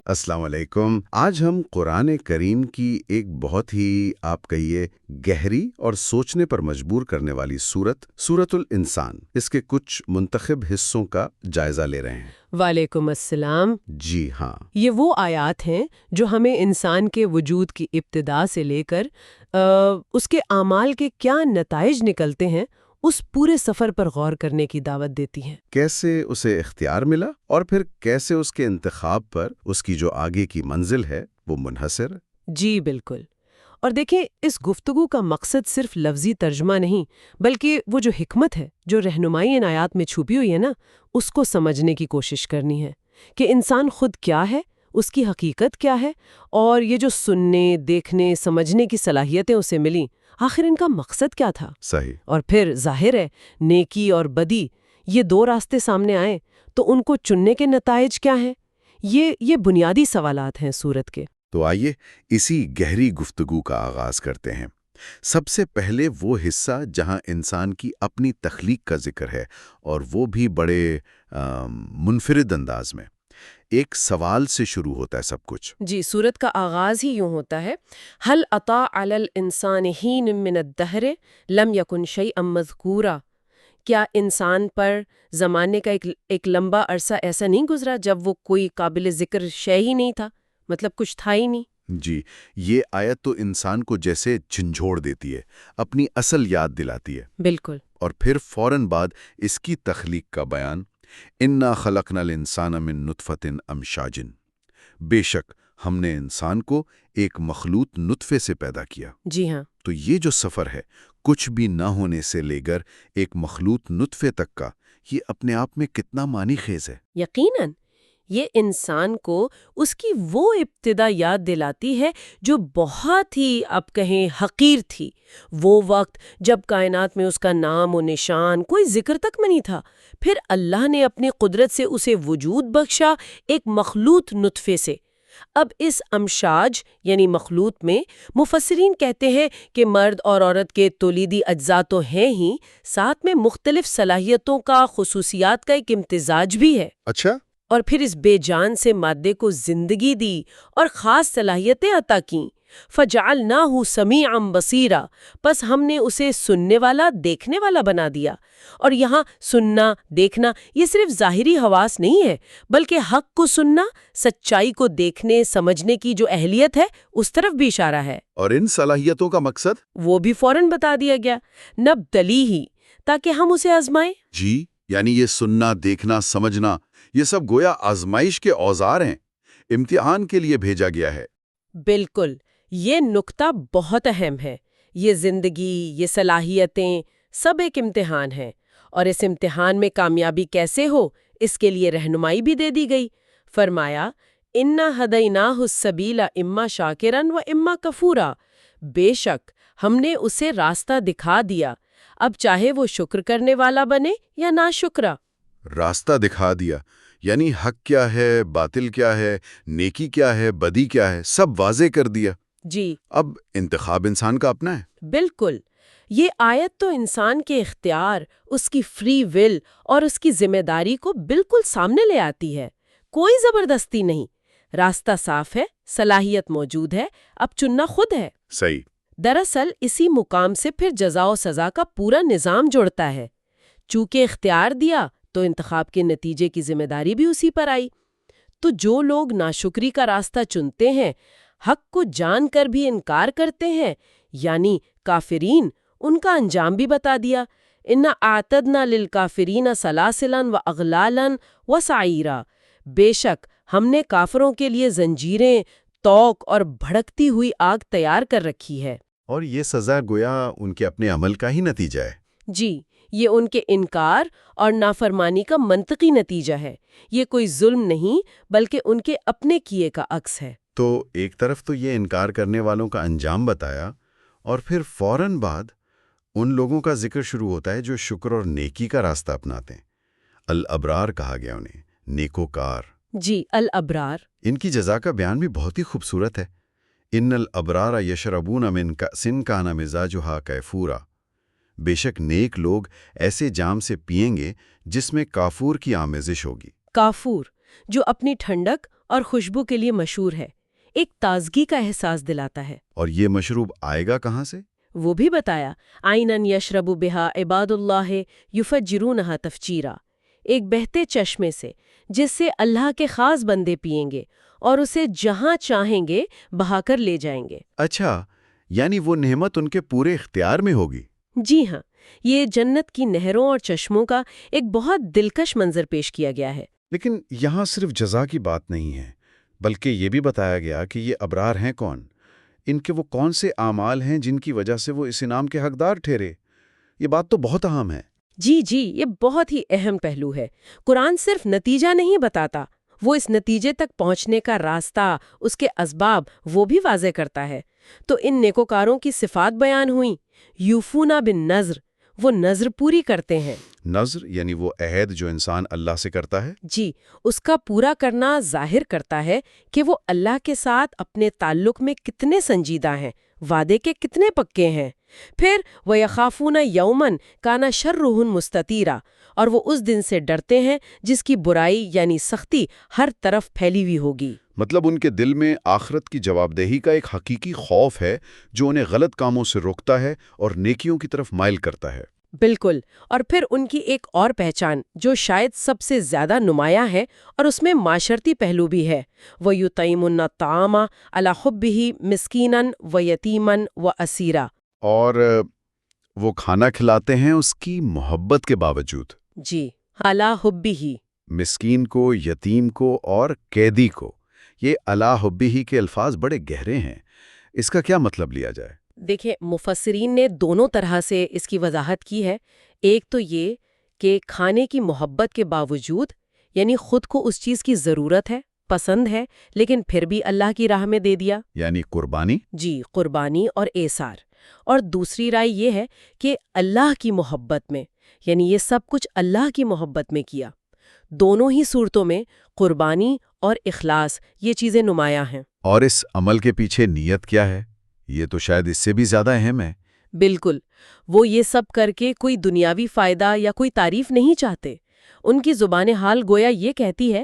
السلام علیکم۔ آج ہم قرآن کریم کی ایک بہت ہی آپ کہیے گہری اور سوچنے پر مجبور کرنے والی سورۃ الانسان، اس کے کچھ منتخب حصوں کا جائزہ لے رہے ہیں۔ وعلیکم السلام۔ جی ہاں، یہ وہ آیات ہیں جو ہمیں انسان کے وجود کی ابتدا سے لے کر اس کے اعمال کے کیا نتائج نکلتے ہیں اس پورے سفر پر غور کرنے کی دعوت دیتی ہیں۔ کیسے اسے اختیار ملا اور پھر کیسے اس کے انتخاب پر اس کی جو آگے کی منزل ہے وہ منحصر ہے۔ جی بالکل۔ اور دیکھیں، اس گفتگو کا مقصد صرف لفظی ترجمہ نہیں، بلکہ وہ جو حکمت ہے، جو رہنمائی ان آیات میں چھپی ہوئی ہے نا، اس کو سمجھنے کی کوشش کرنی ہے کہ انسان خود کیا ہے، اس کی حقیقت کیا ہے، اور یہ جو سننے، دیکھنے، سمجھنے کی صلاحیتیں اسے ملیں، آخر ان کا مقصد کیا تھا؟ صحیح۔ اور پھر ظاہر ہے، نیکی اور بدی، یہ دو راستے سامنے آئیں تو ان کو چننے کے نتائج کیا ہیں؟ یہ بنیادی سوالات ہیں سورت کے۔ تو آئیے اسی گہری گفتگو کا آغاز کرتے ہیں۔ سب سے پہلے وہ حصہ جہاں انسان کی اپنی تخلیق کا ذکر ہے، اور وہ بھی بڑے منفرد انداز میں۔ ایک سوال سے شروع ہوتا ہے سب کچھ۔ جی، سورت کا آغاز ہی یوں ہوتا ہے، هل أتى على الإنسان حين من الدهر لم يكن شيئا مذكورا۔ کیا انسان پر زمانے کا ایک لمبا عرصہ ایسا نہیں گزرا جب وہ کوئی قابل ذکر شے ہی نہیں تھا، مطلب کچھ تھا ہی نہیں۔ جی، یہ آیت تو انسان کو جیسے جھنجھوڑ دیتی ہے، اپنی اصل یاد دلاتی ہے۔ بالکل۔ اور پھر فوراً بعد اس کی تخلیق کا بیان، انا خلقنا الانسان من نطفۃ امشاج، بے شک ہم نے انسان کو ایک مخلوط نطفے سے پیدا کیا۔ جی ہاں۔ تو یہ جو سفر ہے، کچھ بھی نہ ہونے سے لے کر ایک مخلوط نطفے تک کا، یہ اپنے آپ میں کتنا معنی خیز ہے۔ یقیناً یہ انسان کو اس کی وہ ابتدا یاد دلاتی ہے جو بہت ہی اب کہیں حقیر تھی، وہ وقت جب کائنات میں اس کا نام و نشان کوئی ذکر تک میں نہیں تھا۔ پھر اللہ نے اپنی قدرت سے اسے وجود بخشا ایک مخلوط نطفے سے۔ اب اس امشاج یعنی مخلوط میں مفسرین کہتے ہیں کہ مرد اور عورت کے تولیدی اجزاء تو ہیں ہی، ساتھ میں مختلف صلاحیتوں کا، خصوصیات کا ایک امتزاج بھی ہے۔ اچھا۔ اور پھر اس بے جان سے مادے کو زندگی دی اور خاص صلاحیتیں عطا کیں۔ فَجَعَلْنَاهُ سَمِيعًا بَصِيرًا، پس ہم نے اسے سننے والا، دیکھنے والا بنا دیا۔ اور یہاں سننا، دیکھنا یہ صرف ظاہری حواس نہیں ہے، بلکہ حق کو سننا، سچائی کو دیکھنے سمجھنے کی جو اہلیت ہے اس طرف بھی اشارہ ہے۔ اور ان صلاحیتوں کا مقصد؟ وہ بھی فوراً بتا دیا گیا، نبتلیہ، تاکہ ہم اسے آزمائیں۔ جی، یعنی یہ سننا، دیکھنا، سمجھنا، یہ سب گویا آزمائش کے اوزار ہیں، امتحان کے لیے بھیجا گیا ہے۔ بالکل، یہ نکتہ بہت اہم ہے۔ یہ زندگی، یہ صلاحیتیں، سب ایک امتحان ہیں، اور اس امتحان میں کامیابی کیسے ہو اس کے لیے رہنمائی بھی دے دی گئی۔ فرمایا، اِنَّا هَدَيْنَاهُ السَّبِيلَ إِمَّا شَاكِرًا وَإِمَّا كَفُورًا، بے شک ہم نے اسے راستہ دکھا دیا، اب چاہے وہ شکر کرنے والا بنے یا ناشکرا۔ راستہ دکھا دیا، یعنی حق کیا ہے، باطل کیا ہے، نیکی کیا ہے، بدی کیا ہے، سب واضح کر دیا۔ جی، اب انتخاب انسان کا اپنا ہے۔ بالکل۔ یہ آیت تو انسان کے اختیار، اس کی فری ول اور اس کی ذمہ داری کو بالکل سامنے لے آتی ہے۔ کوئی زبردستی نہیں، راستہ صاف ہے، صلاحیت موجود ہے، اب چننا خود ہے۔ صحیح۔ دراصل اسی مقام سے پھر جزا و سزا کا پورا نظام جڑتا ہے۔ چونکہ اختیار دیا تو انتخاب کے نتیجے کی ذمہ داری بھی اسی پر آئی۔ تو جو لوگ ناشکری کا راستہ چنتے ہیں، حق کو جان کر بھی انکار کرتے ہیں، یعنی کافرین، ان کا انجام بھی بتا دیا۔ اِنَّا أَعْتَدْنَا لِلْكَافِرِينَ سَلَاسِلًا وَأَغْلَالًا وَسَعِيرًا، بے شک ہم نے کافروں کے لیے زنجیریں، توق اور بھڑکتی ہوئی آگ تیار کر رکھی ہے۔ اور یہ سزا گویا ان کے اپنے عمل کا ہی نتیجہ ہے۔ جی، یہ ان کے انکار اور نافرمانی کا منطقی نتیجہ ہے۔ یہ کوئی ظلم نہیں، بلکہ ان کے اپنے کیے کا عکس ہے۔ تو ایک طرف تو یہ انکار کرنے والوں کا انجام بتایا، اور پھر فوراً بعد ان لوگوں کا ذکر شروع ہوتا ہے جو شکر اور نیکی کا راستہ اپناتے ہیں۔ الابرار کہا گیا انہیں، نیکوکار۔ جی، الابرار۔ ان کی جزا کا بیان بھی بہت ہی خوبصورت ہے۔ ان الابرار یشربون من کأس کان مزاجها کافورا، بے شک نیک لوگ ایسے جام سے پئیں گے جس میں کافور کی آمیزش ہوگی۔ کافور، جو اپنی ٹھنڈک اور خوشبو کے لیے مشہور ہے، ایک تازگی کا احساس دلاتا ہے۔ اور یہ مشروب آئے گا کہاں سے؟ وہ بھی بتایا، عینن یشرب بہا عباد اللہ یفجرونہا تفجیرا، ایک بہتے چشمے سے جس سے اللہ کے خاص بندے پیئیں گے اور اسے جہاں چاہیں گے بہا کر لے جائیں گے۔ اچھا، یعنی وہ نعمت ان کے پورے اختیار میں ہوگی؟ جی ہاں، یہ جنت کی نہروں اور چشموں کا ایک بہت دلکش منظر پیش کیا گیا ہے۔ لیکن یہاں صرف جزا کی بات نہیں ہے، بلکہ یہ بھی بتایا گیا کہ یہ ابرار ہیں کون، ان کے وہ کون سے اعمال ہیں جن کی وجہ سے وہ اس انعام کے حقدار ٹھہرے۔ یہ بات تو بہت اہم ہے۔ جی جی، یہ بہت ہی اہم پہلو ہے۔ قرآن صرف نتیجہ نہیں بتاتا، وہ اس نتیجے تک پہنچنے کا راستہ، اس کے اسباب وہ بھی واضح کرتا ہے۔ تو ان نیکوکاروں کی صفات بیان ہوئیں۔ یوفونا بن نذر، وہ نذر پوری کرتے ہیں۔ نذر یعنی وہ عہد جو انسان اللہ سے کرتا ہے؟ جی، اس کا پورا کرنا ظاہر کرتا ہے کہ وہ اللہ کے ساتھ اپنے تعلق میں کتنے سنجیدہ ہیں، وعدے کے کتنے پکے ہیں۔ پھر وَيَخَافُونَ يَوْمًا كَانَ شَرُّهُ مُسْتَطِيرًا، اور وہ اس دن سے ڈرتے ہیں جس کی برائی یعنی سختی ہر طرف پھیلی ہوئی ہوگی۔ مطلب ان کے دل میں آخرت کی جواب دہی کا ایک حقیقی خوف ہے جو انہیں غلط کاموں سے روکتا ہے اور نیکیوں کی طرف مائل کرتا ہے۔ بالکل، اور پھر ان کی ایک اور پہچان جو شاید سب سے زیادہ نمایاں ہے اور اس میں معاشرتی پہلو بھی ہے، وَيُطْعِمُونَ الطَّعَامَ عَلَىٰ حُبِّهِ مِسْكِينًا وَيَتِيمًا وَأَسِيرًا، اور وہ کھانا کھلاتے ہیں اس کی محبت کے باوجود، جی، عَلَىٰ حُبِّهِ، مسکین کو، یتیم کو اور قیدی کو۔ یہ علی حبہ کے الفاظ بڑے گہرے ہیں، اس کا کیا مطلب لیا جائے؟ دیکھیں، مفسرین نے دونوں طرح سے اس کی وضاحت کی ہے۔ ایک تو یہ کہ کھانے کی محبت کے باوجود، یعنی خود کو اس چیز کی ضرورت ہے، پسند ہے، لیکن پھر بھی اللہ کی راہ میں دے دیا، یعنی قربانی؟ جی، قربانی اور ایثار۔ اور دوسری رائے یہ ہے کہ اللہ کی محبت میں، یعنی یہ سب کچھ اللہ کی محبت میں کیا۔ دونوں ہی صورتوں میں قربانی اور اخلاص یہ چیزیں نمایاں ہیں۔ اور اس عمل کے پیچھے نیت کیا ہے؟ یہ تو شاید اس سے بھی زیادہ اہم ہے۔ بالکل، وہ یہ سب کر کے کوئی دنیاوی فائدہ یا کوئی تعریف نہیں چاہتے۔ ان کی زبان حال گویا یہ کہتی ہے،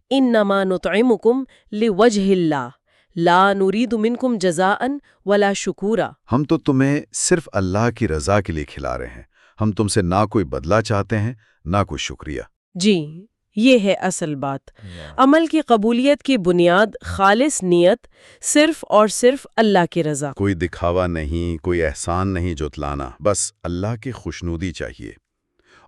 انما نطعمکم لوجہ اللہ لا نرید منکم جزاء ولا شکورا۔ ہم تو تمہیں صرف اللہ کی رضا کے لیے کھلا رہے ہیں، ہم تم سے نہ کوئی بدلہ چاہتے ہیں نہ کوئی شکریہ۔ جی، یہ ہے اصل بات۔ عمل کی قبولیت کی بنیاد خالص نیت، صرف اور صرف اللہ کی رضا۔ کوئی دکھاوا نہیں، کوئی احسان نہیں جتلانا، بس اللہ کی خوشنودی چاہیے۔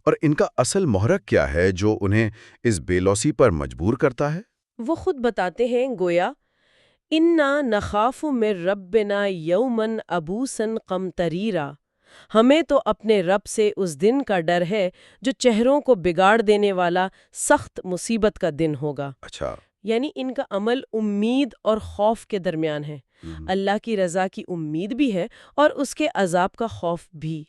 اور ان کا اصل محرک کیا ہے جو انہیں اس بے لوثی پر مجبور کرتا ہے؟ وہ خود بتاتے ہیں، گویا انا نخاف من ربنا یوما عبوسا قمطریرا، ہمیں تو اپنے رب سے اس دن کا ڈر ہے جو چہروں کو بگاڑ دینے والا سخت مصیبت کا دن ہوگا۔ اچھا، یعنی ان کا عمل امید اور خوف کے درمیان ہے، اللہ کی رضا کی امید بھی ہے اور اس کے عذاب کا خوف بھی۔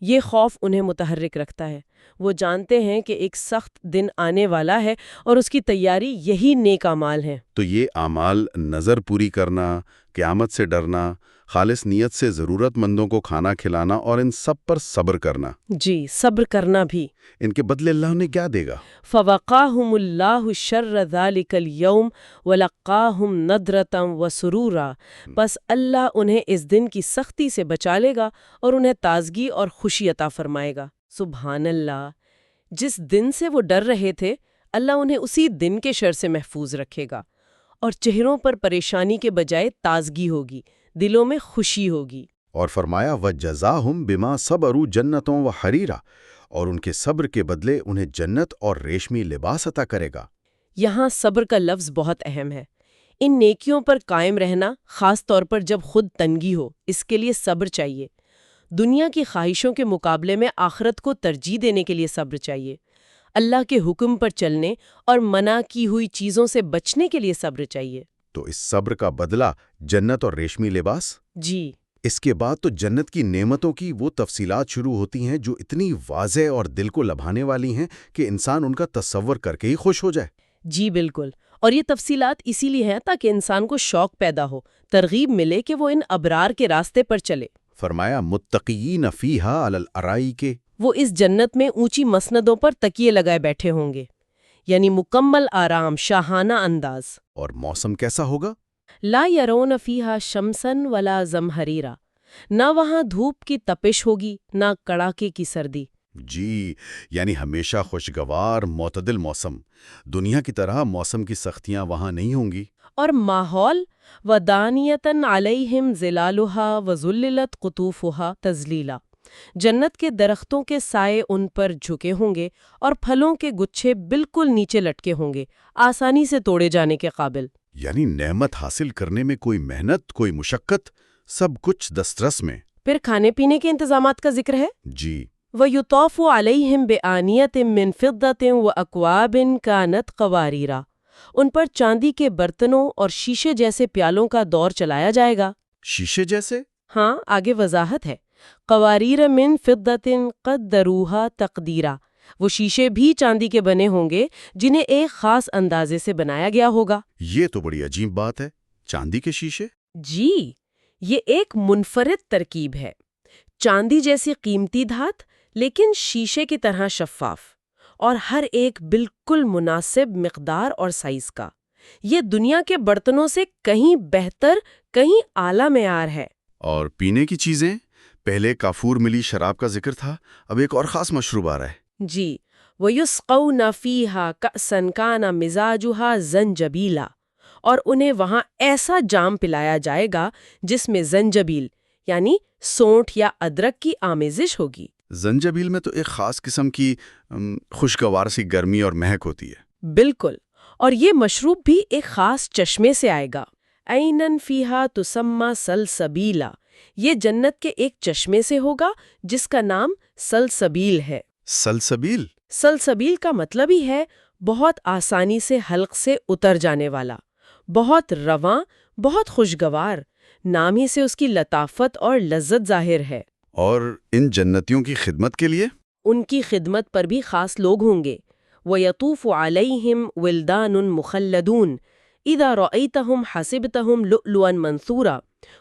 یہ خوف انہیں متحرک رکھتا ہے، وہ جانتے ہیں کہ ایک سخت دن آنے والا ہے اور اس کی تیاری یہی نیک اعمال ہیں۔ تو یہ اعمال، نظر پوری کرنا، قیامت سے ڈرنا، خالص نیت سے ضرورت مندوں کو کھانا کھلانا اور ان سب پر صبر کرنا، جی، صبر کرنا بھی، ان کے بدلے اللہ انہیں کیا دے گا؟ فَوَقَاهُمُ اللَّهُ شَرَّ ذَلِكَ الْيَوْمِ وَلَقَّاهُمْ نَضْرَةً وَسُرُورًا، بس اللہ انہیں اس دن کی سختی سے بچا لے گا اور انہیں تازگی اور خوشی عطا فرمائے گا۔ سبحان اللہ، جس دن سے وہ ڈر رہے تھے، اللہ انہیں اسی دن کے شر سے محفوظ رکھے گا، اور چہروں پر پریشانی کے بجائے تازگی ہوگی، دلوں میں خوشی ہوگی۔ اور فرمایا وَجَزَاهُمْ بِمَا صَبَرُوا جَنَّةً وَحَرِيرًا، اور ان کے صبر کے بدلے انہیں جنت اور ریشمی لباس عطا کرے گا۔ یہاں صبر کا لفظ بہت اہم ہے۔ ان نیکیوں پر قائم رہنا، خاص طور پر جب خود تنگی ہو، اس کے لیے صبر چاہیے۔ دنیا کی خواہشوں کے مقابلے میں آخرت کو ترجیح دینے کے لیے صبر چاہیے۔ اللہ کے حکم پر چلنے اور منع کی ہوئی چیزوں سے بچنے کے لیے صبر چاہیے۔ تو اس صبر کا بدلہ جنت اور ریشمی لباس؟ جی، اس کے بعد تو جنت کی نعمتوں کی وہ تفصیلات شروع ہوتی ہیں جو اتنی واضح اور دل کو لبھانے والی ہیں کہ انسان ان کا تصور کر کے ہی خوش ہو جائے۔ جی بالکل، اور یہ تفصیلات اسی لیے ہیں تاکہ انسان کو شوق پیدا ہو، ترغیب ملے کہ وہ ان ابرار کے راستے پر چلے۔ فرمایا متقین فیہا علی الارائک، وہ اس جنت میں اونچی مسندوں پر تکیے لگائے بیٹھے ہوں گے۔ یعنی مکمل آرام، شاہانہ انداز۔ اور موسم کیسا ہوگا؟ لا یرون فیہا شمسن ولا زمہریرا، نہ وہاں دھوپ کی تپش ہوگی نہ کڑاکے کی سردی۔ جی، یعنی ہمیشہ خوشگوار معتدل موسم۔ دنیا کی طرح موسم کی سختیاں وہاں نہیں ہوں گی۔ اور ماحول ودانیتن علیہم ظلالھا وذللت قطوفھا تذلیلا، جنت کے درختوں کے سائے ان پر جھکے ہوں گے اور پھلوں کے گچھے بالکل نیچے لٹکے ہوں گے، آسانی سے توڑے جانے کے قابل۔ یعنی نعمت حاصل کرنے میں کوئی محنت، کوئی مشقت، سب کچھ دسترس میں۔ پھر کھانے پینے کے انتظامات کا ذکر ہے۔ جی، وَيُطَافُ عَلَيْهِمْ بِآنِيَةٍ مِّن فِضَّةٍ وَأَكْوَابٍ كَانَتْ قَوَارِيرَا، ان پر چاندی کے برتنوں اور شیشے جیسے پیالوں کا دور چلایا جائے گا۔ شیشے جیسے؟ ہاں، آگے وضاحت ہے۔ قواریر من فضة قدروها تقدیرا، وہ شیشے بھی چاندی کے بنے ہوں گے جنہیں ایک خاص اندازے سے بنایا گیا ہوگا۔ یہ تو بڑی عجیب بات ہے، چاندی کے شیشے؟ جی، یہ ایک منفرد ترکیب ہے، چاندی جیسی قیمتی دھات لیکن شیشے کی طرح شفاف، اور ہر ایک بالکل مناسب مقدار اور سائز کا۔ یہ دنیا کے برتنوں سے کہیں بہتر، کہیں اعلیٰ معیار ہے۔ اور پینے کی چیزیں؟ پہلے کافور ملی شراب کا ذکر تھا، اب ایک اور خاص مشروب آ رہا ہے۔ جی، وَيُسْقَوْنَ فِيهَا كَأْسًا كَانَ مِزَاجُهَا زَنْجَبِيلًا، اور انہیں وہاں ایسا جام پلایا جائے گا جس میں زنجبیل یعنی سونٹھ یا ادرک کی آمیزش ہوگی۔ زنجبیل میں تو ایک خاص قسم کی خوشگوار سی گرمی اور مہک ہوتی ہے۔ بالکل، اور یہ مشروب بھی ایک خاص چشمے سے آئے گا۔ عَيْنًا فِيهَا تُسَمَّى سَلْسَبِيلًا، یہ جنت کے ایک چشمے سے ہوگا جس کا نام سلسبیل ہے۔ سلسبیل؟ سلسبیل کا مطلب ہی ہے بہت آسانی سے حلق سے اتر جانے والا، بہت رواں، بہت خوشگوار۔ نام ہی سے اس کی لطافت اور لذت ظاہر ہے۔ اور ان جنتیوں کی خدمت کے لیے؟ ان کی خدمت پر بھی خاص لوگ ہوں گے۔ وَيَطُوفُ عَلَيْهِمْ وِلْدَانٌ مُخَلَّدُونَ اِذَا رَأَيْتَهُمْ حَسِبْتَهُمْ لُؤْلُؤًا مَنثُورًا،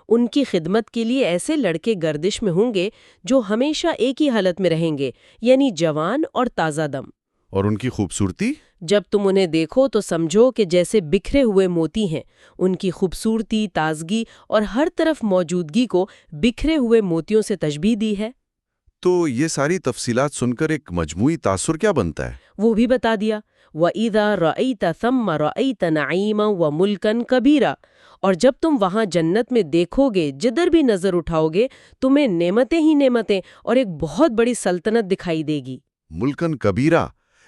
ان کی خدمت کے لیے ایسے لڑکے گردش میں ہوں گے جو ہمیشہ ایک ہی حالت میں رہیں گے، یعنی جوان اور تازہ دم۔ اور ان کی خوبصورتی؟ جب تم انہیں دیکھو تو سمجھو کہ جیسے بکھرے ہوئے موتی ہیں۔ ان کی خوبصورتی، تازگی اور ہر طرف موجودگی کو بکھرے ہوئے موتیوں سے تشبیہ دی ہے۔ تو یہ ساری تفصیلات سن کر ایک مجموعی تاثر کیا بنتا ہے؟ وہ بھی بتا دیا۔ وَإِذَا رَأَيْتَ ثَمَّ رَأَيْتَ نَعِيمًا وَمُلْكًا كَبِيرًا، اور جب تم وہاں جنت میں دیکھو گے، جدھر بھی نظر اٹھاؤ گے، تمہیں نعمتیں ہی نعمتیں اور ایک بہت بڑی سلطنت دکھائی دے گی۔ ملکن کبیرہ،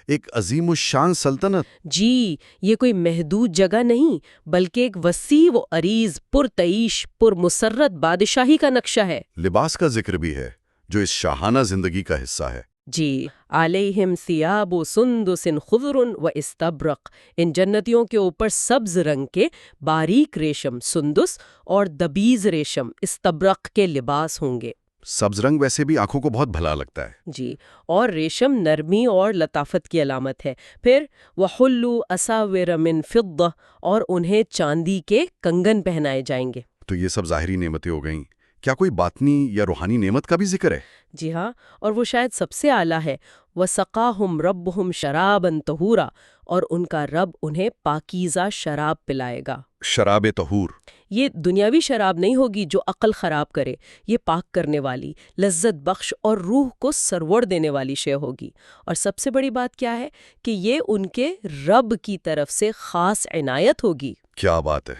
ایک عظیم الشان سلطنت۔ جی، یہ کوئی محدود جگہ نہیں بلکہ ایک وسیع و عریض، پرتعیش، پرمسرت بادشاہی کا نقشہ ہے۔ لباس کا ذکر بھی ہے جو اس شاہانہ زندگی کا حصہ ہے۔ جی، علیہم ثیاب سندس خضر و استبرق، ان جنتیوں کے اوپر سبز رنگ کے باریک ریشم سندس اور دبیز ریشم استبرق کے لباس ہوں گے۔ سبز رنگ ویسے بھی آنکھوں کو بہت بھلا لگتا ہے۔ جی، اور ریشم نرمی اور لطافت کی علامت ہے۔ پھر وَحُلُّوا أَسَاوِرَ مِن فِضَّةٍ، اور انہیں چاندی کے کنگن پہنائے جائیں گے۔ تو یہ سب ظاہری نعمتیں ہو گئیں، کیا کوئی باطنی یا روحانی نعمت کا بھی ذکر ہے؟ جی ہاں، اور وہ شاید سب سے اعلیٰ ہے۔ وَسَقَاهُمْ رَبُّهُمْ شَرَابًا طَهُورًا، اور ان کا رب انہیں پاکیزہ شراب پلائے گا۔ شراب طہور؟ یہ دنیاوی شراب نہیں ہوگی جو عقل خراب کرے، یہ پاک کرنے والی، لذت بخش اور روح کو سرور دینے والی شے ہوگی۔ اور سب سے بڑی بات کیا ہے کہ یہ ان کے رب کی طرف سے خاص عنایت ہوگی۔ کیا بات ہے!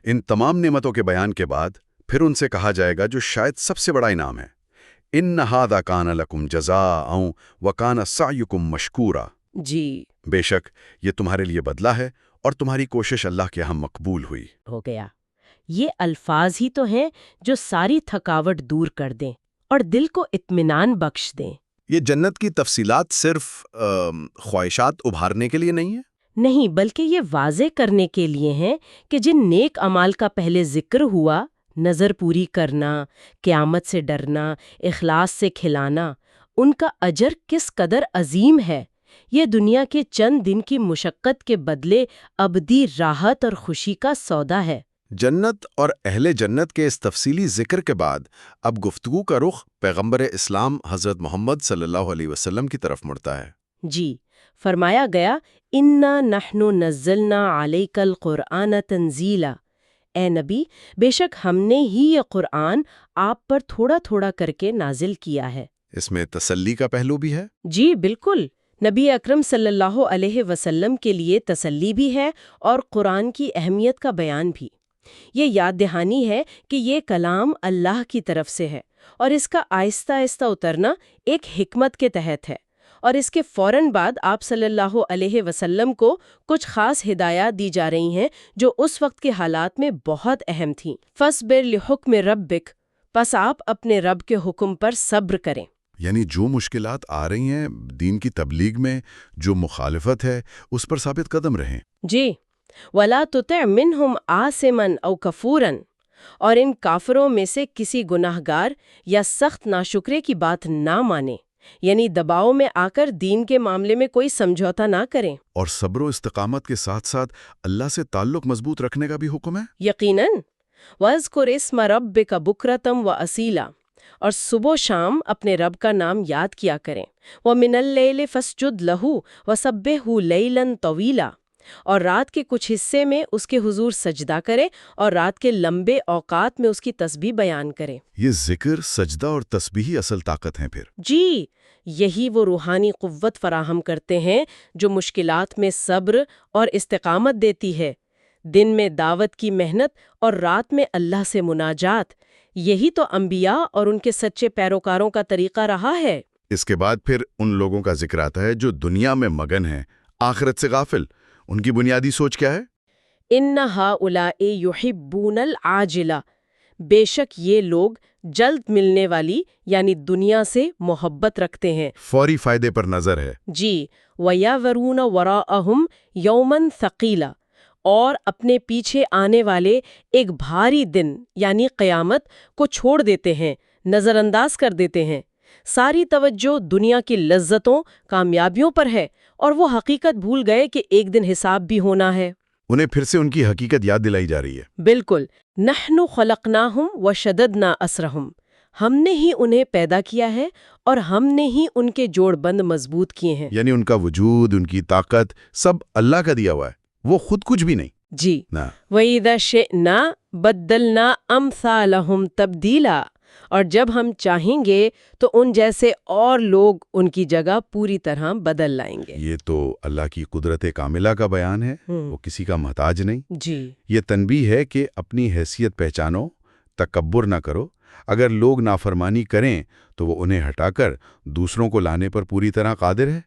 ان تمام نعمتوں کے بیان کے بعد پھر ان سے کہا جائے گا جو شاید سب سے بڑا انعام ہے، ان ھذا کان لکم جزاء وکان سعیکم مشکورا۔ جی، بے شک یہ تمہارے لیے بدلہ ہے اور تمہاری کوشش اللہ کے ہاں مقبول ہوئی۔ ہو گیا۔ یہ الفاظ ہی تو ہیں جو ساری تھکاوٹ دور کر دیں اور دل کو اطمینان بخش دیں۔ یہ جنت کی تفصیلات صرف خواہشات ابھارنے کے لیے نہیں ہے؟ نہیں، بلکہ یہ واضح کرنے کے لیے ہیں کہ جن نیک اعمال کا پہلے ذکر ہوا، نظر پوری کرنا، قیامت سے ڈرنا، اخلاص سے کھلانا، ان کا اجر کس قدر عظیم ہے۔ یہ دنیا کے چند دن کی مشقت کے بدلے ابدی راحت اور خوشی کا سودا ہے۔ جنت اور اہل جنت کے اس تفصیلی ذکر کے بعد اب گفتگو کا رخ پیغمبر اسلام حضرت محمد صلی اللہ علیہ وسلم کی طرف مڑتا ہے۔ جی، فرمایا گیا انا نحن نزلنا علیک القرآن تنزیلا، اے نبی بے شک ہم نے ہی یہ قرآن آپ پر تھوڑا تھوڑا کر کے نازل کیا ہے۔ اس میں تسلی کا پہلو بھی ہے؟ جی بالکل، نبی اکرم صلی اللہ علیہ وسلم کے لیے تسلی بھی ہے اور قرآن کی اہمیت کا بیان بھی۔ یہ یاد دہانی ہے کہ یہ کلام اللہ کی طرف سے ہے اور اس کا آہستہ آہستہ اترنا ایک حکمت کے تحت ہے، اور اس کے فوراً بعد آپ صلی اللہ علیہ وسلم کو کچھ خاص ہدایات دی جا رہی ہیں جو اس وقت کے حالات میں بہت اہم تھیں۔ فَاصْبِرْ لِحُکْمِ رَبِّکَ، پس آپ اپنے رب کے حکم پر صبر کریں۔ یعنی جو مشکلات آ رہی ہیں دین کی تبلیغ میں، جو مخالفت ہے، اس پر ثابت قدم رہیں۔ جی، وَلَا تُطِعْ مِنْهُمْ عَاصِمًا أَوْ كَفُورًا، اور ان کافروں میں سے کسی گناہ گار یا سخت ناشکرے کی بات نہ مانیں، یعنی دباؤ میں آ کر دین کے معاملے میں کوئی سمجھوتا نہ کریں۔ اور صبر و استقامت کے ساتھ ساتھ اللہ سے تعلق مضبوط رکھنے کا بھی حکم ہے؟ یقیناً، وَاذْكُرِ اسْمَ رَبِّكَ بُكْرَةً وَأَصِيلًا، اور صبح و شام اپنے رب کا نام یاد کیا کریں۔ وَمِنَ اللَّيْلِ فَاسْجُدْ لَهُ وَسَبِّحْهُ لَيْلًا طَوِيلًا، اور رات کے کچھ حصے میں اس کے حضور سجدہ کریں اور رات کے لمبے اوقات میں اس کی تسبیح بیان کریں۔ یہ ذکر، سجدہ اور تسبیح ہی اصل طاقت ہیں پھر؟ جی، یہی وہ روحانی قوت فراہم کرتے ہیں جو مشکلات میں صبر اور استقامت دیتی ہے۔ دن میں دعوت کی محنت اور رات میں اللہ سے مناجات، یہی تو انبیاء اور ان کے سچے پیروکاروں کا طریقہ رہا ہے۔ اس کے بعد پھر ان لوگوں کا ذکر آتا ہے جو دنیا میں مگن ہیں، آخرت سے غافل۔ ان کی بنیادی سوچ کیا ہے؟ ان ہؤلاء یحبون العاجلہ، بے شک یہ لوگ جلد ملنے والی یعنی دنیا سے محبت رکھتے ہیں۔ فوری فائدے پر نظر ہے۔ جی، وَيَذَرُونَ وَرَاءَهُمْ يَوْمًا ثَقِيلًا، اور اپنے پیچھے آنے والے ایک بھاری دن یعنی قیامت کو چھوڑ دیتے ہیں، نظر انداز کر دیتے ہیں۔ ساری توجہ دنیا کی لذتوں، کامیابیوں پر ہے، اور وہ حقیقت بھول گئے کہ ایک دن حساب بھی ہونا ہے۔ انہیں پھر سے ان کی حقیقت یاد دلائی جا رہی ہے۔ بالکل، نحن خلقناہم وشددنا اسرہم، ہم نے ہی انہیں پیدا کیا ہے اور ہم نے ہی ان کے جوڑ بند مضبوط کیے ہیں۔ یعنی ان کا وجود، ان کی طاقت سب اللہ کا دیا ہوا ہے، وہ خود کچھ بھی نہیں۔ جی، نا وَإِذَا شِئْنَا بَدَّلْنَا أَمْثَالَهُمْ تَبْدِيلًا، اور جب ہم چاہیں گے تو ان جیسے اور لوگ ان کی جگہ پوری طرح بدل لائیں گے۔ یہ تو اللہ کی قدرت کاملہ کا بیان ہے، وہ کسی کا محتاج نہیں۔ جی، یہ تنبیہ ہے کہ اپنی حیثیت پہچانو، تکبر نہ کرو۔ اگر لوگ نافرمانی کریں تو وہ انہیں ہٹا کر دوسروں کو لانے پر پوری طرح قادر ہے۔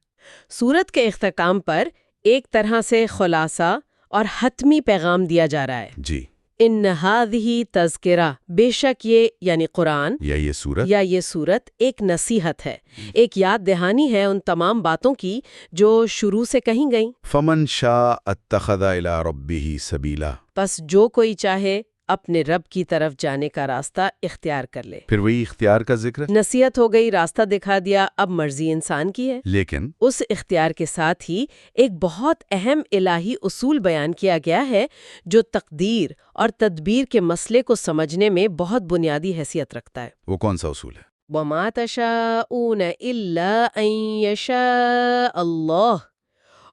سورت کے اختتام پر ایک طرح سے خلاصہ اور حتمی پیغام دیا جا رہا ہے۔ جی، ان هذه تذکرہ، بے شک یہ یعنی قرآن یا یہ سورت ایک نصیحت ہے، ایک یاد دہانی ہے ان تمام باتوں کی جو شروع سے کہیں گئیں۔ فمن شاء اتخذ الی ربہ سبیلا، پس جو کوئی چاہے اپنے رب کی طرف جانے کا راستہ اختیار کر لے۔ پھر وہی اختیار کا ذکر۔ نصیحت ہو گئی، راستہ دکھا دیا، اب مرضی انسان کی ہے۔ لیکن اس اختیار کے ساتھ ہی ایک بہت اہم الہی اصول بیان کیا گیا ہے جو تقدیر اور تدبیر کے مسئلے کو سمجھنے میں بہت بنیادی حیثیت رکھتا ہے۔ وہ کون سا اصول ہے؟ وَمَا تَشَاءُونَ إِلَّا أَن يَشَاءَ اللَّهُ،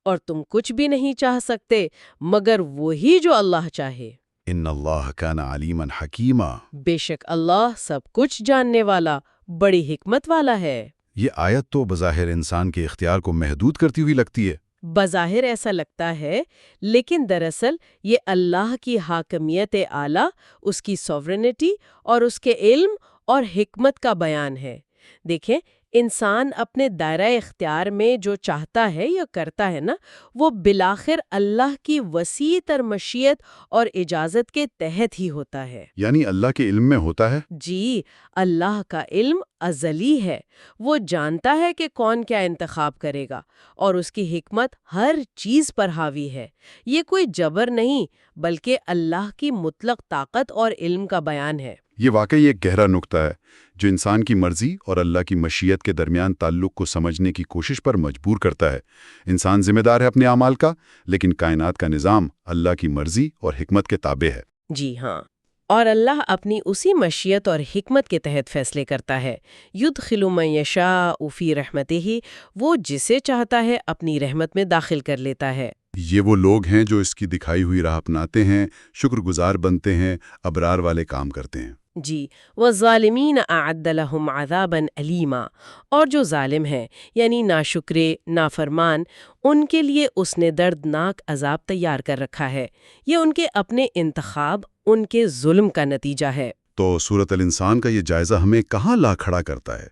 اور تم کچھ بھی نہیں چاہ سکتے مگر وہی جو اللہ چاہے۔ ان اللہ کان علیما حکیما، بے شک اللہ سب کچھ جاننے والا، بڑی حکمت والا ہے۔ یہ آیت تو بظاہر انسان کے اختیار کو محدود کرتی ہوئی لگتی ہے۔ بظاہر ایسا لگتا ہے، لیکن دراصل یہ اللہ کی حاکمیت اعلیٰ، اس کی سوورنٹی اور اس کے علم اور حکمت کا بیان ہے۔ دیکھیں، انسان اپنے دائرہ اختیار میں جو چاہتا ہے یا کرتا ہے نا، وہ بالآخر اللہ کی وسیع تر مشیت اور اجازت کے تحت ہی ہوتا ہے۔ یعنی اللہ کے علم میں ہوتا ہے۔ جی، اللہ کا علم ازلی ہے، وہ جانتا ہے کہ کون کیا انتخاب کرے گا، اور اس کی حکمت ہر چیز پر حاوی ہے۔ یہ کوئی جبر نہیں بلکہ اللہ کی مطلق طاقت اور علم کا بیان ہے۔ یہ واقعی ایک گہرا نقطہ ہے جو انسان کی مرضی اور اللہ کی مشیت کے درمیان تعلق کو سمجھنے کی کوشش پر مجبور کرتا ہے۔ انسان ذمہ دار ہے اپنے اعمال کا، لیکن کائنات کا نظام اللہ کی مرضی اور حکمت کے تابع ہے۔ جی ہاں، اور اللہ اپنی اسی مشیت اور حکمت کے تحت فیصلے کرتا ہے۔ یدخل من یشاء فی رحمتہ، وہ جسے چاہتا ہے اپنی رحمت میں داخل کر لیتا ہے۔ یہ وہ لوگ ہیں جو اس کی دکھائی ہوئی راہ اپناتے ہیں، شکر گزار بنتے ہیں، ابرار والے کام کرتے ہیں۔ جی، وَالظَّالِمِينَ أَعَدَّ لَهُمْ عَذَابًا أَلِيمًا، اور جو ظالم ہیں یعنی ناشکرے، نافرمان، ان کے لیے اس نے دردناک عذاب تیار کر رکھا ہے۔ یہ ان کے اپنے انتخاب، ان کے ظلم کا نتیجہ ہے۔ تو سورۃ الانسان کا یہ جائزہ ہمیں کہاں لا کھڑا کرتا ہے؟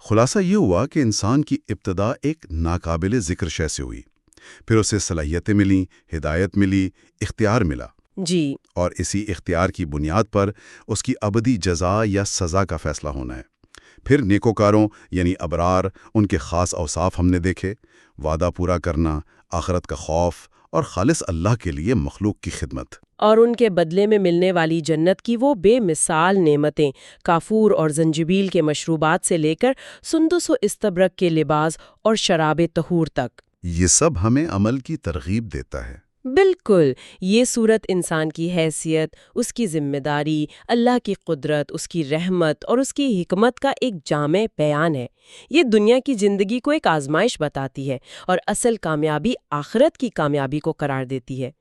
خلاصہ یہ ہوا کہ انسان کی ابتدا ایک ناقابل ذکر شے سے ہوئی، پھر اسے صلاحیتیں ملیں، ہدایت ملی، اختیار ملا، جی، اور اسی اختیار کی بنیاد پر اس کی ابدی جزا یا سزا کا فیصلہ ہونا ہے۔ پھر نیکوکاروں یعنی ابرار، ان کے خاص اوصاف ہم نے دیکھے: وعدہ پورا کرنا، آخرت کا خوف، اور خالص اللہ کے لیے مخلوق کی خدمت۔ اور ان کے بدلے میں ملنے والی جنت کی وہ بے مثال نعمتیں، کافور اور زنجبیل کے مشروبات سے لے کر سندس و استبرق کے لباس اور شراب طہور تک۔ یہ سب ہمیں عمل کی ترغیب دیتا ہے۔ بالکل، یہ صورت انسان کی حیثیت، اس کی ذمہ داری، اللہ کی قدرت، اس کی رحمت اور اس کی حکمت کا ایک جامع بیان ہے۔ یہ دنیا کی زندگی کو ایک آزمائش بتاتی ہے اور اصل کامیابی آخرت کی کامیابی کو قرار دیتی ہے۔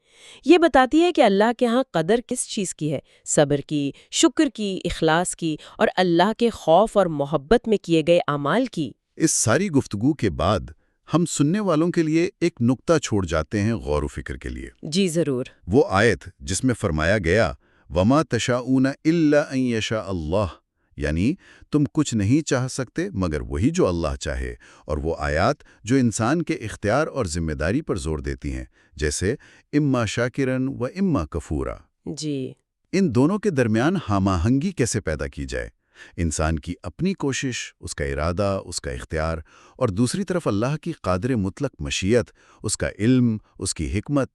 یہ بتاتی ہے کہ اللہ کے ہاں قدر کس چیز کی ہے، صبر کی، شکر کی، اخلاص کی، اور اللہ کے خوف اور محبت میں کیے گئے اعمال کی۔ اس ساری گفتگو کے بعد ہم سننے والوں کے لیے ایک نقطہ چھوڑ جاتے ہیں غور و فکر کے لیے۔ جی ضرور۔ وہ آیت جس میں فرمایا گیا وَمَا تَشَاءُونَ إِلَّا أَن يَشَاءَ اللَّهُ، یعنی تم کچھ نہیں چاہ سکتے مگر وہی جو اللہ چاہے، اور وہ آیات جو انسان کے اختیار اور ذمہ داری پر زور دیتی ہیں، جیسے اما شاکرن و اما کفورا۔ جی، ان دونوں کے درمیان ہم آہنگی کیسے پیدا کی جائے؟ انسان کی اپنی کوشش، اس کا ارادہ، اس کا اختیار، اور دوسری طرف اللہ کی قادر مطلق مشیت، اس کا علم، اس کی حکمت،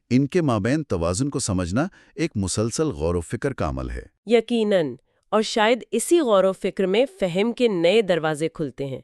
ان کے مابین توازن کو سمجھنا ایک مسلسل غور و فکر کا عمل ہے۔ یقیناً، اور شاید اسی غور و فکر میں فہم کے نئے دروازے کھلتے ہیں۔